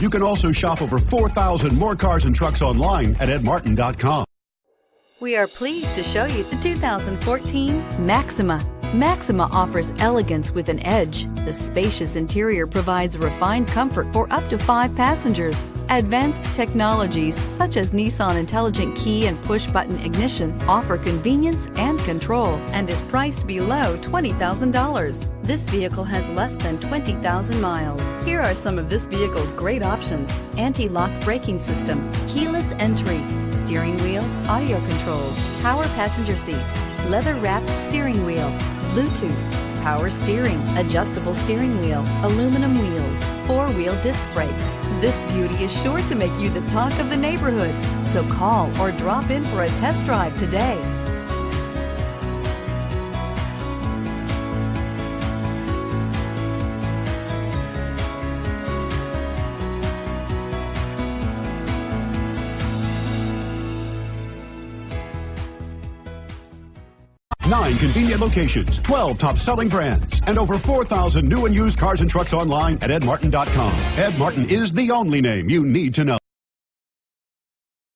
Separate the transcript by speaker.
Speaker 1: You can also shop over 4,000 more cars and trucks online at edmartin.com.
Speaker 2: We are pleased to show you the 2014 Maxima. Maxima offers elegance with an edge. The spacious interior provides refined comfort for up to 5 passengers. Advanced technologies such as Nissan Intelligent Key and Push-Button Ignition offer convenience and control and is priced below $20,000. This vehicle has less than 20,000 miles. Here are some of this vehicle's great options: anti-lock braking system, keyless entry, steering wheel audio controls, power passenger seat, leather-wrapped steering wheel, Bluetooth, power steering, adjustable steering wheel, aluminum wheels, 4-wheel disc brakes. This beauty is sure to make you the talk of the neighborhood. So call or drop in for a test drive today.
Speaker 1: Nine convenient locations, 12 top-selling brands, and over 4,000 new and used cars and trucks online at edmartin.com. Ed Martin is the only name you need to know.